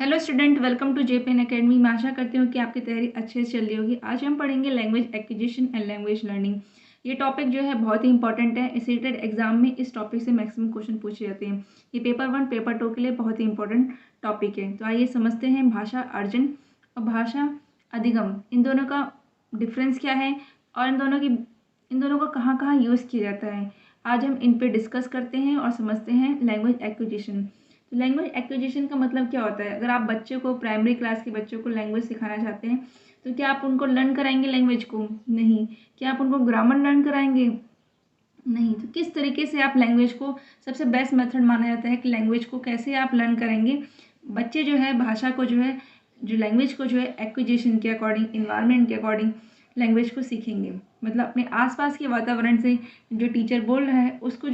Hello student, welcome to JPN academy. मैं आशा करती हूँ कि आपकी तैयारी अच्छे से चल रही होगी। आज हम पढ़ेंगे language acquisition and language learning. ये टॉपिक जो है बहुत ही इंपॉर्टेंट है। सीटेट एग्जाम में इस टॉपिक से मैक्सिमम क्वेश्चन पूछे जाते हैं। ये पेपर 1 पेपर 2 के लिए बहुत ही इंपॉर्टेंट टॉपिक है। तो आइए समझते हैं भाषा अर्जन और भाषा अधिगम, इन दोनों का डिफरेंस क्या है और इन दोनों को कहाँ कहाँ यूज़ किया जाता है। आज हम इन पर डिस्कस करते हैं और समझते हैं लैंग्वेज एक्विजिशन। तो लैंग्वेज एक्विजिशन का मतलब क्या होता है? अगर आप बच्चे को, प्राइमरी क्लास के बच्चों को लैंग्वेज सिखाना चाहते हैं तो क्या आप उनको लर्न कराएंगे लैंग्वेज को? नहीं। क्या आप उनको ग्रामर लर्न कराएंगे? नहीं। तो किस तरीके से आप लैंग्वेज को, सबसे बेस्ट मेथड माना जाता है कि लैंग्वेज को कैसे आप लर्न करेंगे? बच्चे जो है भाषा को जो लैंग्वेज को एक्विजिशन के अकॉर्डिंग, इन्वायरमेंट के अकॉर्डिंग लैंग्वेज को सीखेंगे। मतलब अपने आसपास के वातावरण से जो टीचर बोल रहा है उसको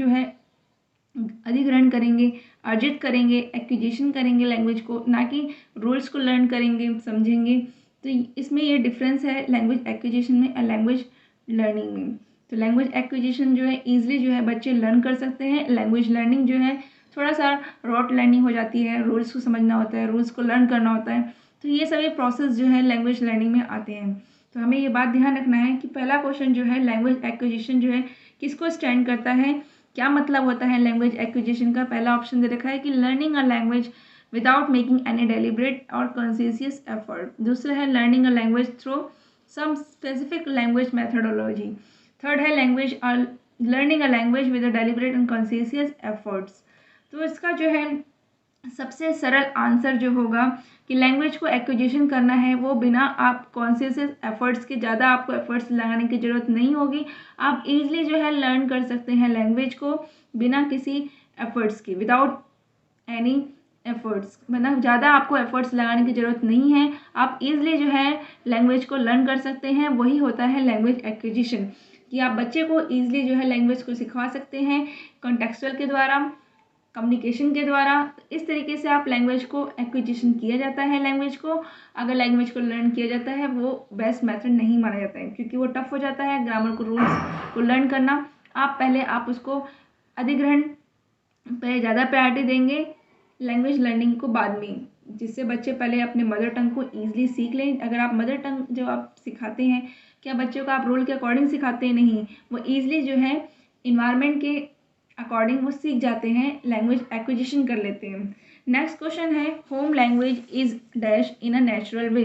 अधिग्रहण करेंगे, अर्जित करेंगे, एक्विजिशन करेंगे लैंग्वेज को, ना कि रूल्स को लर्न करेंगे, समझेंगे। तो इसमें ये डिफरेंस है लैंग्वेज एक्विजिशन में और लैंग्वेज लर्निंग में। तो लैंग्वेज एक्विजिशन ईजिली बच्चे लर्न कर सकते हैं। लैंग्वेज लर्निंग थोड़ा सा रॉट लर्निंग हो जाती है, रूल्स को समझना होता है, रूल्स को लर्न करना होता है। तो ये सभी प्रोसेस लैंग्वेज लर्निंग में आते हैं। तो हमें ये बात ध्यान रखना है कि पहला क्वेश्चन लैंग्वेज एक्विजिशन किसको स्टैंड करता है, क्या मतलब होता है लैंग्वेज एक्विजिशन का। पहला ऑप्शन दे रखा है कि learning a language without making any deliberate or conscious effort. दूसरा है learning a language through some specific language methodology. Third है learning a language with a deliberate and conscious efforts. तो इसका सबसे सरल आंसर होगा कि लैंग्वेज को एक्विजिशन करना है वो बिना आप कॉन्शियस एफर्ट्स के, ज़्यादा आपको एफर्ट्स लगाने की ज़रूरत नहीं होगी। आप इजीली लर्न कर सकते हैं लैंग्वेज को बिना किसी एफर्ट्स के, विदाउट एनी एफर्ट्स। मतलब ज़्यादा आपको एफर्ट्स लगाने की ज़रूरत नहीं है, आप इजीली लैंग्वेज को लर्न कर सकते हैं। वही होता है लैंग्वेज एक्विजिशन, कि आप बच्चे को ईजिली लैंग्वेज को सिखा सकते हैं कॉन्टेक्सुअल के द्वारा, कम्युनिकेशन के द्वारा। इस तरीके से आप लैंग्वेज को एक्विजिशन किया जाता है। लैंग्वेज को, अगर लैंग्वेज को लर्न किया जाता है वो बेस्ट मेथड नहीं माना जाता है, क्योंकि वो टफ हो जाता है ग्रामर को, रूल्स को लर्न करना। आप उसको अधिग्रहण पे ज़्यादा प्रायोरिटी देंगे, लैंग्वेज लर्निंग को बाद में, जिससे बच्चे पहले अपने मदर टंग को ईजिली सीख लें। अगर आप मदर टंग जब आप सिखाते हैं, क्या बच्चों को आप रूल के अकॉर्डिंग सिखाते हैं? नहीं, वो ईजिली इन्वायरमेंट के अकॉर्डिंग वो सीख जाते हैं, लैंग्वेज एक्विजिशन कर लेते हैं। नेक्स्ट क्वेश्चन है home language is dash in a natural way.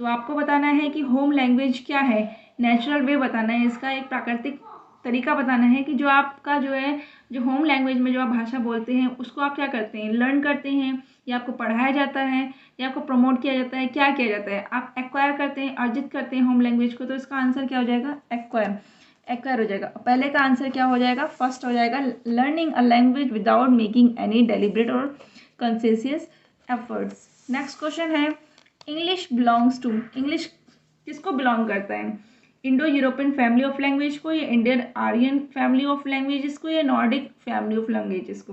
तो आपको बताना है कि होम लैंग्वेज क्या है, नेचुरल वे बताना है, इसका एक प्राकृतिक तरीका बताना है कि जो आपका जो होम लैंग्वेज में जो आप भाषा बोलते हैं उसको आप क्या करते हैं, लर्न करते हैं, या आपको पढ़ाया जाता है, या आपको प्रमोट किया जाता है, क्या किया जाता है? आप एक्वायर करते हैं, अर्जित करते हैं होम लैंग्वेज को। तो इसका आंसर क्या हो जाएगा? एक्वायर हो जाएगा। पहले का आंसर क्या हो जाएगा? फर्स्ट हो जाएगा learning a language without making any deliberate or conscious efforts. Next question है इंग्लिश बिलोंग्स टू, इंग्लिश किसको बिलोंग करता है? Indo European family of language को, या Indian Aryan family of languages को, या नॉर्डिक फैमिली ऑफ लैंग्वेजेस को?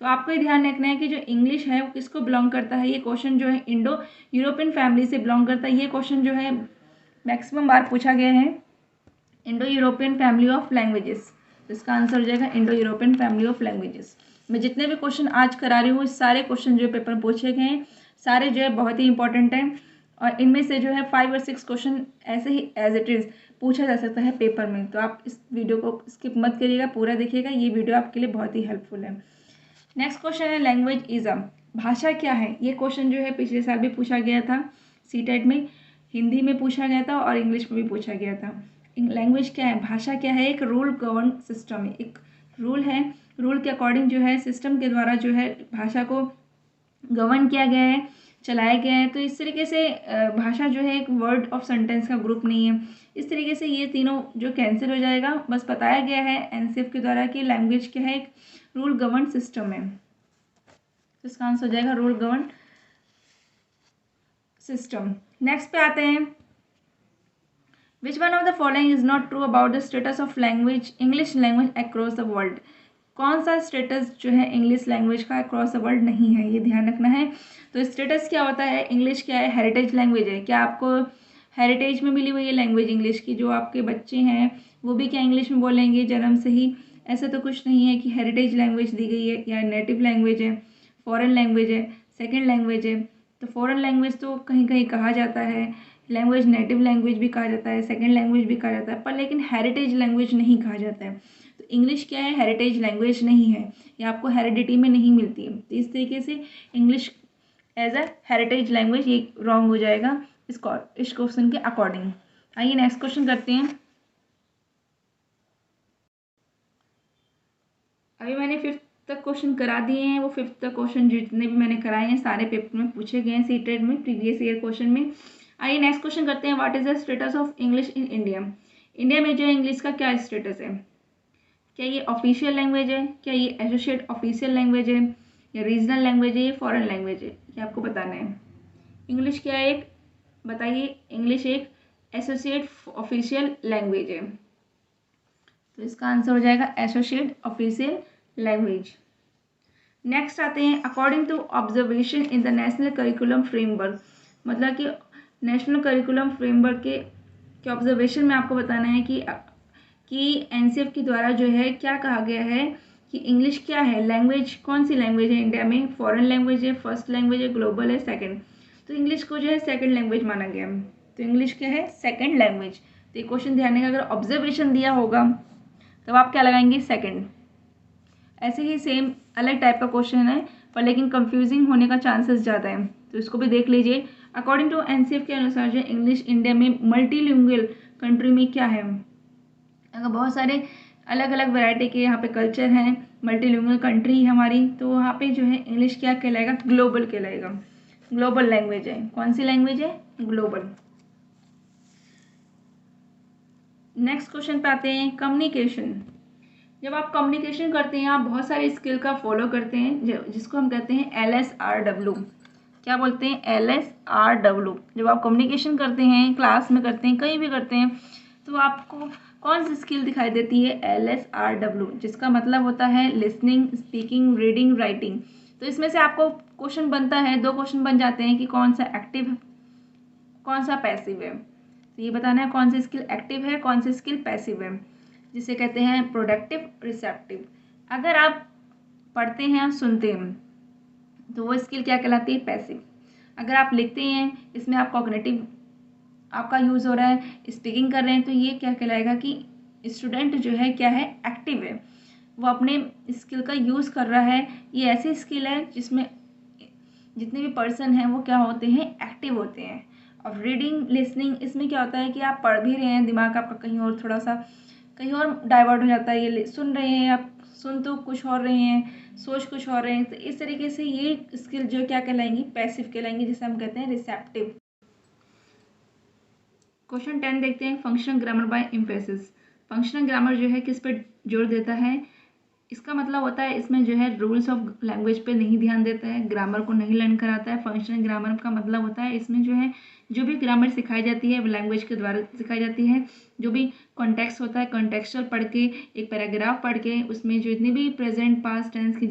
तो आपको ये ध्यान रखना है कि जो इंग्लिश है वो किसको बिलोंग करता है। ये क्वेश्चन इंडो यूरोपियन फैमिली से बिलोंग करता है। ये क्वेश्चन मैक्सिमम बार पूछा गया है, Indo European family of languages. इसका आंसर हो जाएगा Indo European family of languages. मैं जितने भी क्वेश्चन आज करा रही हूँ, सारे क्वेश्चन पेपर में पूछे गए हैं, सारे बहुत ही इंपॉर्टेंट हैं। और इनमें से 5 और 6 क्वेश्चन ऐसे ही एज इट इज़ पूछा जा सकता है पेपर में। तो आप इस वीडियो को स्किप मत करिएगा, पूरा देखिएगा, ये वीडियो आपके लिए बहुत ही हेल्पफुल है। नेक्स्ट क्वेश्चन है लैंग्वेज इज अ, भाषा क्या है? ये क्वेश्चन पिछले साल भी पूछा गया था, सीटेट में हिंदी में पूछा गया था और इंग्लिश में भी पूछा गया था। लैंग्वेज क्या है, भाषा क्या है? एक रूल गवर्न सिस्टम है, एक रूल है, रूल के अकॉर्डिंग सिस्टम के द्वारा भाषा को गवर्न किया गया है, चलाया गया है। तो इस तरीके से भाषा एक वर्ड ऑफ सेंटेंस का ग्रुप नहीं है। इस तरीके से ये तीनों कैंसिल हो जाएगा। बस बताया गया है एनसीएफ के द्वारा कि लैंग्वेज क्या है, एक रूल गवर्न सिस्टम है। तो इसका आंसर हो जाएगा रूल गवर्न सिस्टम। नेक्स्ट पे आते हैं, which one of the following is not true about the status of language, English language across the world. कौन सा स्टेटस इंग्लिश लैंग्वेज का अक्रॉस द वर्ल्ड नहीं है, ये ध्यान रखना है। तो स्टेटस क्या होता है, इंग्लिश क्या है? हेरिटेज लैंग्वेज है। क्या आपको हेरिटेज में मिली हुई है लैंग्वेज इंग्लिश की? जो आपके बच्चे हैं वो भी क्या इंग्लिश में बोलेंगे जन्म से ही? ऐसा तो कुछ नहीं है कि हेरिटेज लैंग्वेज दी गई है, या नेटिव लैंग्वेज है, फॉरेन लैंग्वेज है, सेकेंड लैंग्वेज है। तो फॉरेन लैंग्वेज तो कहीं कहीं कहा जाता है, लैंग्वेज नेटिव लैंग्वेज भी कहा जाता है, सेकेंड लैंग्वेज भी कहा जाता है, पर लेकिन हेरिटेज लैंग्वेज नहीं कहा जाता है। तो इंग्लिश क्या है, हेरिटेज लैंग्वेज नहीं है, ये आपको हेरिडिटी में नहीं मिलती है। तो इस तरीके से English as a heritage language ये रॉन्ग हो जाएगा इस क्वेश्चन के अकॉर्डिंग। आइए नेक्स्ट क्वेश्चन करते हैं। अभी मैंने 5th तक क्वेश्चन करा दिए हैं, वो 5th तक क्वेश्चन जितने भी मैंने कराए हैं सारे पेपर में पूछे गए हैं सीटेड में, प्रीवियस ईयर क्वेश्चन में। आइए नेक्स्ट क्वेश्चन करते हैं। What is the status of English in India? India में जो है इंग्लिश का क्या स्टेटस है? क्या ये ऑफिशियल लैंग्वेज है, क्या ये एसोसिएट ऑफिशियल लैंग्वेज है, या रीजनल लैंग्वेज है, या फॉरेन लैंग्वेज है? ये आपको बताना है। इंग्लिश क्या है, एक बताइए। इंग्लिश एक एसोसिएट ऑफिशियल लैंग्वेज है, तो इसका आंसर हो जाएगा एसोसिएट ऑफिशियल लैंग्वेज। नेक्स्ट आते हैं। According to observation in the national curriculum framework, मतलब कि नेशनल करिकुलम फ्रेमवर्क के ऑब्जर्वेशन में आपको बताना है कि एनसीएफ के द्वारा जो है क्या कहा गया है कि इंग्लिश क्या है, लैंग्वेज कौन सी लैंग्वेज है इंडिया में, फॉरेन लैंग्वेज है, फर्स्ट लैंग्वेज है, ग्लोबल है, सेकंड। तो इंग्लिश को जो है सेकंड लैंग्वेज माना गया। तो इंग्लिश क्या है, सेकंड लैंग्वेज। तो ये क्वेश्चन ध्यान देगा, अगर ऑब्जर्वेशन दिया होगा तब आप क्या लगाएंगे, सेकंड। ऐसे ही सेम अलग टाइप का क्वेश्चन है पर लेकिन कंफ्यूजिंग होने का चांसेस ज़्यादा है, तो इसको भी देख लीजिए। अकॉर्डिंग टू एनसीएफ के अनुसार जो इंग्लिश इंडिया में मल्टीलिंगुअल कंट्री में क्या है, अगर बहुत सारे अलग अलग वैरायटी के यहाँ पे कल्चर हैं, मल्टीलिंगुअल कंट्री है हमारी, तो वहाँ पे जो है इंग्लिश क्या कहलाएगा, ग्लोबल कहलाएगा। ग्लोबल लैंग्वेज है। कौन सी लैंग्वेज है, ग्लोबल। नेक्स्ट क्वेश्चन पे आते हैं। कम्युनिकेशन, जब आप कम्युनिकेशन करते हैं आप बहुत सारे स्किल का फॉलो करते हैं जिसको हम कहते हैं LSRW। क्या बोलते हैं, LSRW। जब आप कम्युनिकेशन करते हैं, क्लास में करते हैं, कहीं भी करते हैं, तो आपको कौन सी स्किल दिखाई देती है, LSRW, जिसका मतलब होता है लिसनिंग, स्पीकिंग, रीडिंग, राइटिंग। तो इसमें से आपको क्वेश्चन बनता है, 2 क्वेश्चन बन जाते हैं कि कौन सा एक्टिव है, कौन सा पैसिव है। तो ये बताना है कौन सी स्किल एक्टिव है, कौन सी स्किल पैसिव है, जिसे कहते हैं प्रोडक्टिव, रिसेप्टिव। अगर आप पढ़ते हैं और सुनते हैं तो वो स्किल क्या कहलाती है, पैसिव। अगर आप लिखते हैं, इसमें आप कॉग्निटिव आपका यूज़ हो रहा है, स्पीकिंग कर रहे हैं, तो ये क्या कहलाएगा कि स्टूडेंट जो है क्या है, एक्टिव है, वो अपने स्किल का यूज़ कर रहा है। ये ऐसी स्किल है जिसमें जितने भी पर्सन हैं वो क्या होते हैं, एक्टिव होते हैं। और रीडिंग, लिसनिंग, इसमें क्या होता है कि आप पढ़ भी रहे हैं, दिमाग आपका कहीं और थोड़ा सा कहीं और डाइवर्ट हो जाता है, ये सुन रहे हैं आप, सुन तो कुछ और रहे हैं, सोच कुछ और रहे हैं। तो इस तरीके से ये स्किल जो क्या कहलाएंगी, पैसिव कहलाएंगी, जिसे हम कहते हैं रिसेप्टिव। क्वेश्चन 10 देखते हैं। Functional grammar bye emphasis. Functional grammar जो है किस पे जोर देता है, इसका मतलब होता है इसमें जो है रूल्स ऑफ लैंग्वेज पे नहीं ध्यान देता है, ग्रामर को नहीं लर्न कराता है। फंक्शनल ग्रामर का मतलब होता है इसमें जो है जो भी ग्रामर सिखाई जाती है वो लैंग्वेज के द्वारा सिखाई जाती है। जो भी कॉन्टेक्स्ट होता है, कॉन्टेक्चुअल पढ़ के, एक पैराग्राफ पढ़ के उसमें जो जितनी भी प्रेजेंट पास्ट टेंस की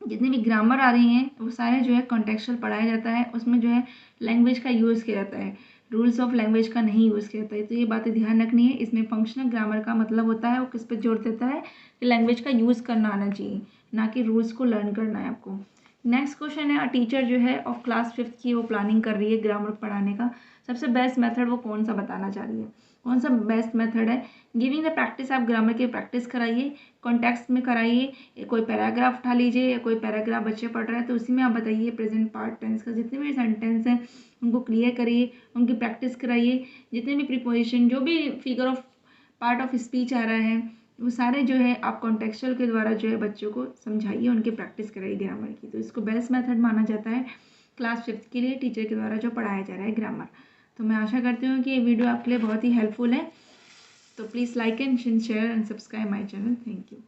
जितनी भी ग्रामर आ रही हैं वो सारे जो है कॉन्टेक्चुअल पढ़ाया जाता है। उसमें जो है लैंग्वेज का यूज़ किया जाता है, रूल्स ऑफ लैंग्वेज का नहीं यूज़ किया जाता है। तो ये बातें ध्यान रखनी है। इसमें फंक्शनल ग्रामर का मतलब होता है वो किस पे जोर देता है कि लैंग्वेज का यूज़ करना आना चाहिए, ना कि रूल्स को लर्न करना है आपको। नेक्स्ट क्वेश्चन है, टीचर जो है ऑफ क्लास 5th की वो प्लानिंग कर रही है ग्रामर पढ़ाने का, सबसे बेस्ट मेथड वो कौन सा बताना चाह रही है, कौन सा बेस्ट मेथड है। गिविंग द प्रैक्टिस, आप ग्रामर की प्रैक्टिस कराइए, कॉन्टेक्स्ट में कराइए। कोई पैराग्राफ उठा लीजिए या कोई पैराग्राफ बच्चे पढ़ रहे हैं तो उसी में आप बताइए प्रेजेंट पार्ट टेंस का जितने भी सेंटेंस हैं उनको क्लियर करिए, उनकी प्रैक्टिस कराइए। जितने भी प्रीपोजिशन, जो भी figure of part of speech आ रहा है वो सारे जो है आप कॉन्टेक्चुअल के द्वारा जो है बच्चों को समझाइए, उनकी प्रैक्टिस कराइए ग्रामर की। तो इसको बेस्ट मेथड माना जाता है क्लास 5th के लिए टीचर के द्वारा जो पढ़ाया जा रहा है ग्रामर। तो मैं आशा करती हूँ कि ये वीडियो आपके लिए बहुत ही हेल्पफुल है। तो please like and share and subscribe my channel. Thank you.